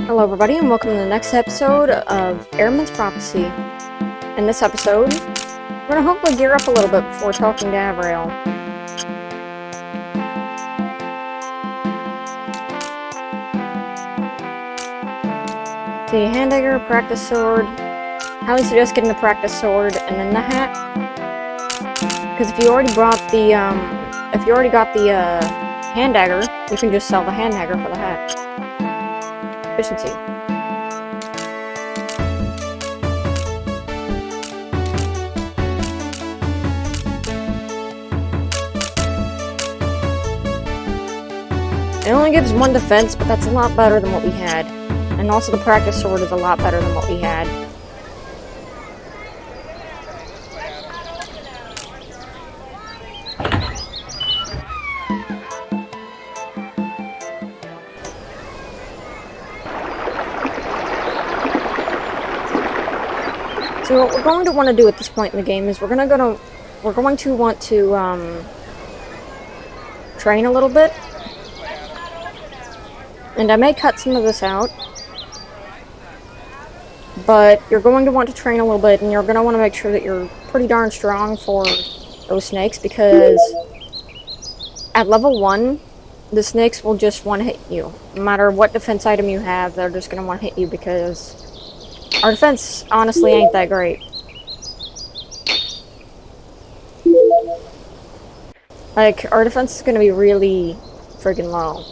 Hello everybody and welcome to the next episode of Ahriman's Prophecy. In this episode, we're going to hopefully gear up a little bit before talking to Avrail. See, hand dagger, practice sword. Highly suggest getting the practice sword and then the hat. Because if you already got the hand dagger, you can just sell the hand dagger for the hat. Efficiency. It only gives 1 defense, but that's a lot better than what we had. And also the practice sword is a lot better than what we had. So what we're going to want to do at this point in the game is we're going to want to train a little bit. And I may cut some of this out. But you're going to want to train a little bit, and you're going to want to make sure that you're pretty darn strong for those snakes, because at level 1, the snakes will just one-hit you. No matter what defense item you have, they're just going to one-hit you, because our defense, honestly, ain't that great. Like, our defense is going to be really friggin' low.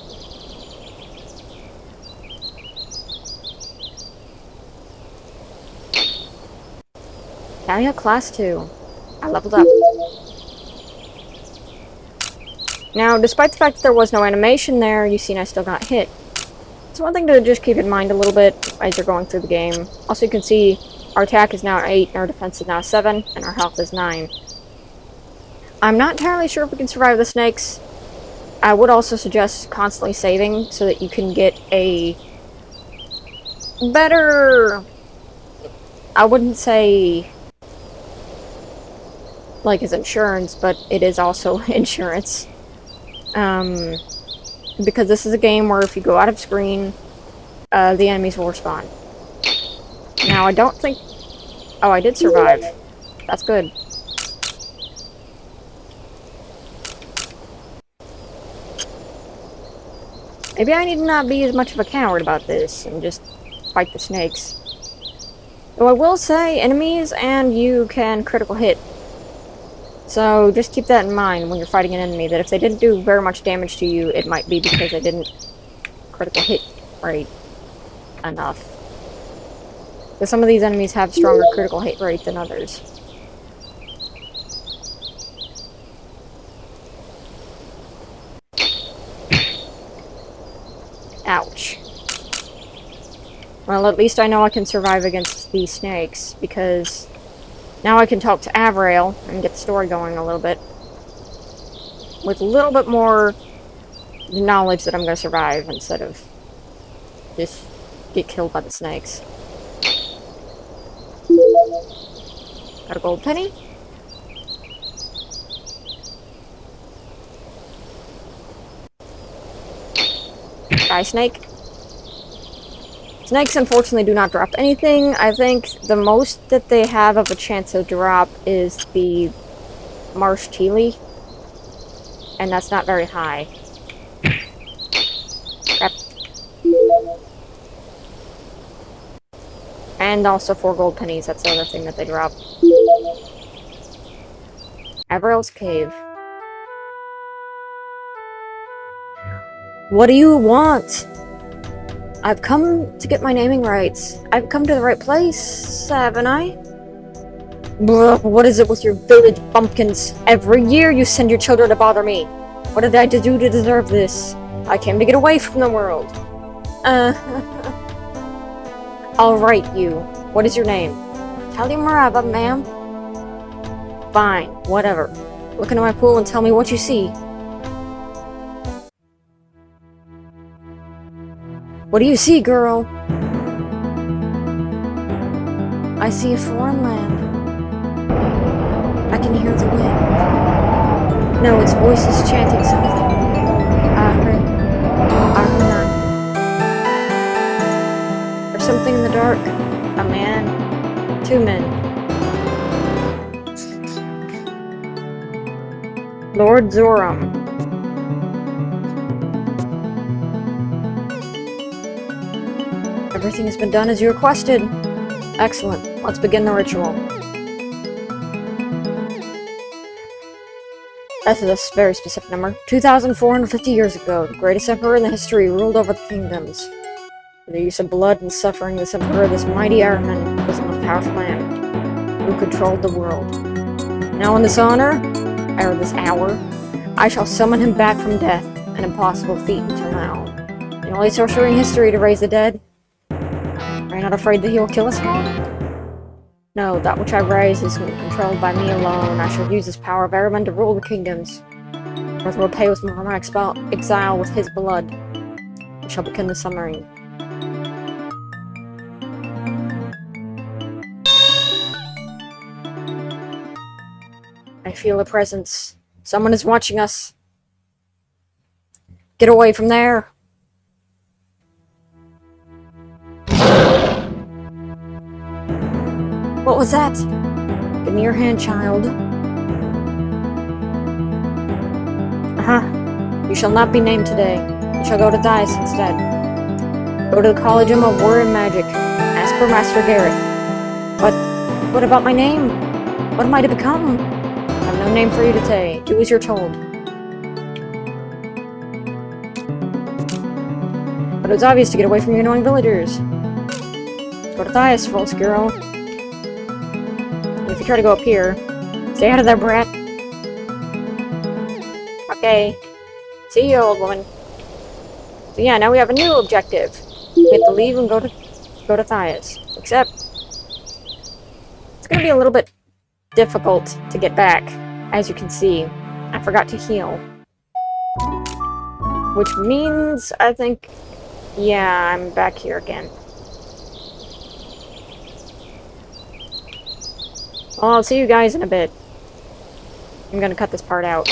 Heya class 2. I leveled up. Now, despite the fact that there was no animation there, you've seen I still got hit. It's one thing to just keep in mind a little bit as you're going through the game. Also, you can see our attack is now 8, and our defense is now 7, and our health is 9. I'm not entirely sure if we can survive the snakes. I would also suggest constantly saving so that you can get a better... I wouldn't say like his insurance, but it is also insurance. Because this is a game where if you go out of screen, the enemies will respawn. Now, I don't think... Oh, I did survive. That's good. Maybe I need to not be as much of a coward about this and just fight the snakes. Though I will say, enemies and you can critical hit. So just keep that in mind when you're fighting an enemy, that if they didn't do very much damage to you, it might be because they didn't critical hit right enough. Because some of these enemies have stronger critical hit rate than others. Ouch. Well, at least I know I can survive against these snakes, because now I can talk to Avrail and get the story going a little bit. With a little bit more knowledge that I'm going to survive instead of just get killed by the snakes. Got a gold penny. Die snake. Snakes unfortunately do not drop anything. I think the most that they have of a chance to drop is the marsh chili. And that's not very high. Crap. And also 4 gold pennies, that's the other thing that they drop. Avrail's Cave. What do you want? I've come to get my naming rights. I've come to the right place, haven't I? Blah, what is it with your village bumpkins? Every year you send your children to bother me. What did I do to deserve this? I came to get away from the world. Alright, you. What is your name? Tell you Maraba, ma'am. Fine, whatever. Look into my pool and tell me what you see. What do you see, girl? I see a foreign land. I can hear the wind. No, its voice is chanting something. Ahriman. something in the dark. A man. 2 men. Lord Zoram. Everything has been done as you requested. Excellent. Let's begin the ritual. This is a very specific number. 2,450 years ago, the greatest emperor in the history ruled over the kingdoms. With the use of blood and suffering, this emperor, this mighty Ahriman, was the most powerful man who controlled the world. Now in this honor, or this hour, I shall summon him back from death, an impossible feat until now. The only sorcery in history to raise the dead. Are you not afraid that he will kill us all? No, that which I raise is controlled by me alone. I shall use this power of Ahriman to rule the kingdoms. Earth will pay with my exile with his blood. I shall begin the summary. I feel a presence. Someone is watching us. Get away from there. What was that? Give me your hand, child. You shall not be named today. You shall go to Dice instead. Go to the Collegium of War and Magic. Ask for Master Gareth. But what about my name? What am I to become? I have no name for you to say. Do as you're told. But it was obvious to get away from your annoying villagers. Go to Dice, false girl. If you try to go up here, stay out of there, brat. Okay. See you, old woman. So yeah, now we have a new objective. We have to leave and go to Thias. Except, it's gonna be a little bit difficult to get back. As you can see, I forgot to heal. Which means, I think, yeah, I'm back here again. Well, I'll see you guys in a bit. I'm gonna cut this part out.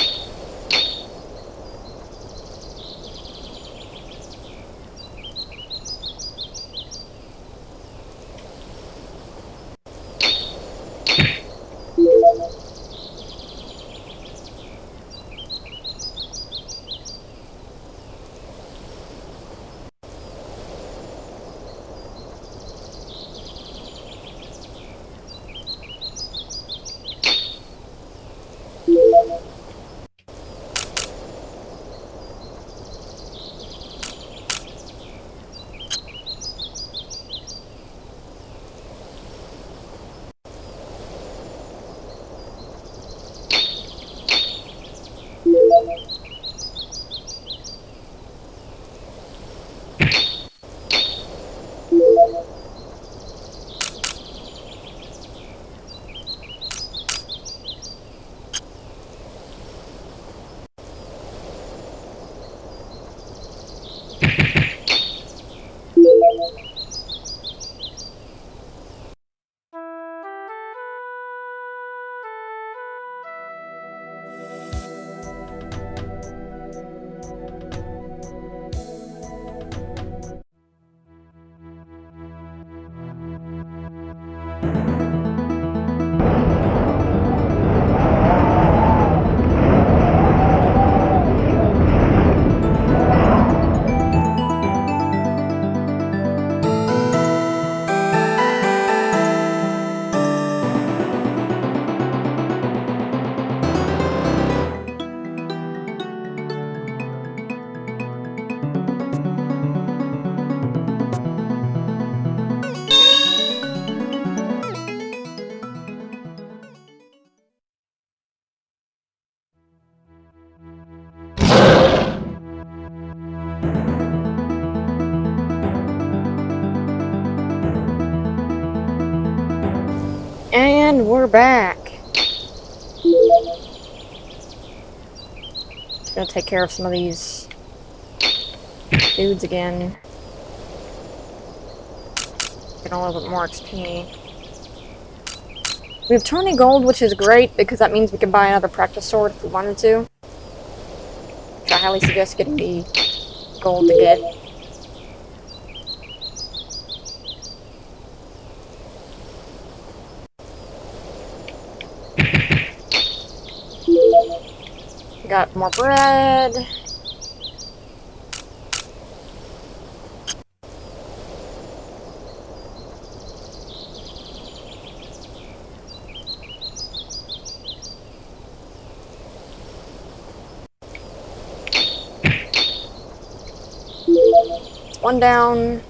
And we're back. Just gonna take care of some of these dudes again. Get a little bit more XP. We have 20 gold, which is great because that means we can buy another practice sword if we wanted to. Which I highly suggest getting the gold to get. Got more bread. One down.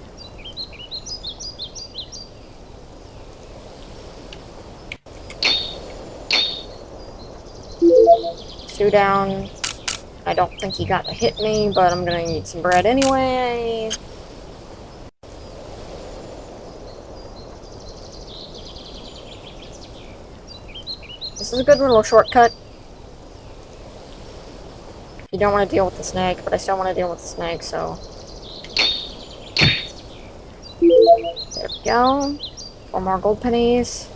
Two down. I don't think he got to hit me, but I'm gonna need some bread anyway. This is a good little shortcut. You don't want to deal with the snake, but I still want to deal with the snake, so... There we go. 4 more gold pennies.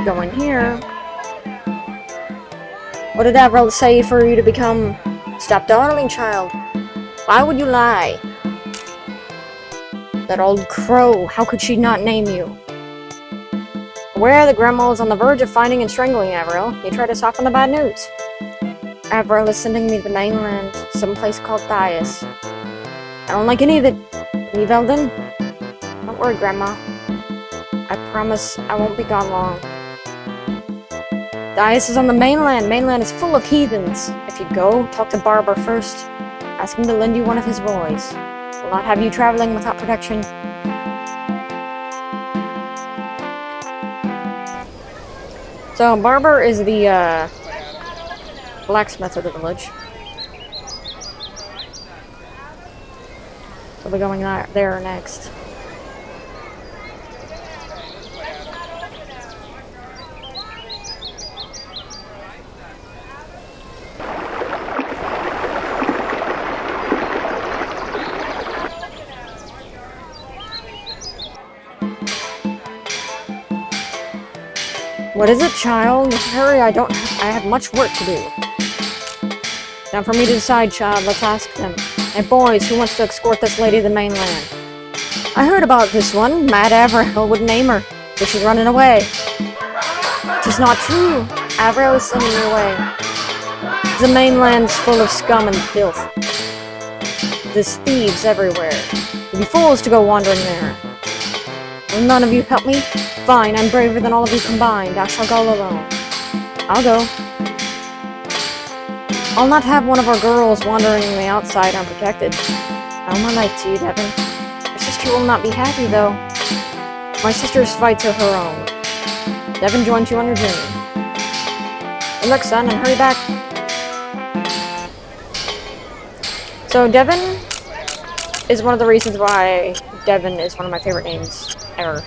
Go in here. What did Avrail say for you to become? Stop darling, child. Why would you lie? That old crow, how could she not name you? Aware the grandma is on the verge of finding and strangling Avrail, you try to soften the bad news. Avrail is sending me to the mainland, someplace called Thias. I don't like any of it. Leave Eldon? Don't worry, Grandma. I promise I won't be gone long. Thias is on the mainland. Mainland is full of heathens. If you go, talk to Barber first. Ask him to lend you one of his boys. Will not have you traveling without protection. So, Barber is the, blacksmith of the village. So we're going there next. What is it, child? Hurry, I have much work to do. Now for me to decide, child, let's ask them. Hey boys, who wants to escort this lady to the mainland? I heard about this one. Mad Avrail would name her, but she's running away. It's not true. Avrail is sending her away. The mainland's full of scum and filth. There's thieves everywhere. You'd be fools to go wandering there. Will none of you help me? Fine, I'm braver than all of you combined. I shall go alone. I'll go. I'll not have one of our girls wandering on the outside unprotected. All my life to you, Devon. Your sister will not be happy, though. My sister's fights are her own. Devon joins you on your journey. Good luck, son, and hurry back. So, Devon is one of the reasons why Devon is one of my favorite names ever.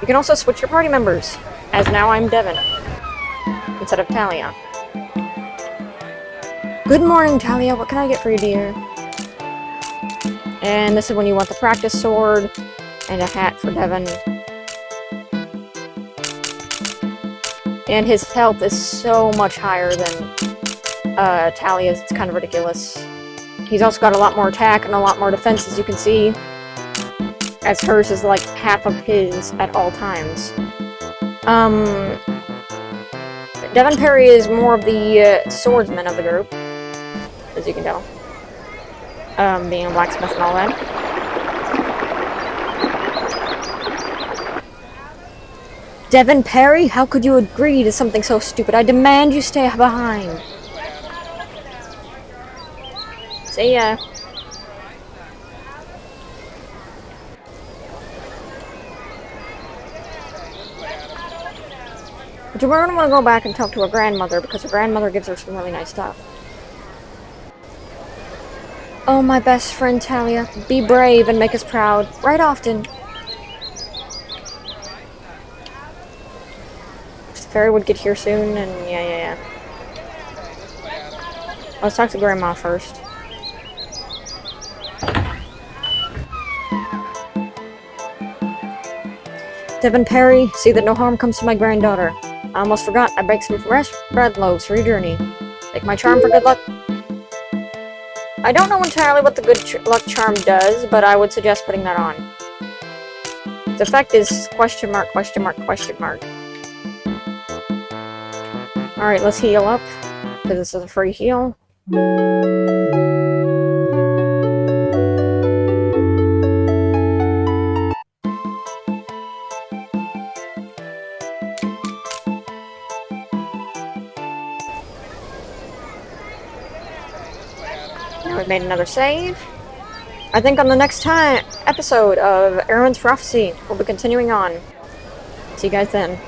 You can also switch your party members, as now I'm Devon, instead of Talia. Good morning, Talia. What can I get for you, dear? And this is when you want the practice sword, and a hat for Devon. And his health is so much higher than Talia's. It's kind of ridiculous. He's also got a lot more attack and a lot more defense, as you can see. As hers is like half of his at all times. Devon Perry is more of the swordsman of the group, as you can tell. Being a blacksmith and all that. Devon Perry, how could you agree to something so stupid? I demand you stay behind. See ya. But we're going to want to go back and talk to her grandmother, because her grandmother gives her some really nice stuff. Oh, my best friend Talia, be brave and make us proud. Right often. The fairy would get here soon, and yeah. Let's talk to Grandma first. Devin Perry, see that no harm comes to my granddaughter. I almost forgot, I baked some fresh bread loaves for your journey. Take my charm for good luck. I don't know entirely what the good luck charm does, but I would suggest putting that on. The effect is question mark, question mark, question mark. Alright, let's heal up, because this is a free heal. Now we've made another save. I think on the next episode of Ahriman's Prophecy, we'll be continuing on. See you guys then.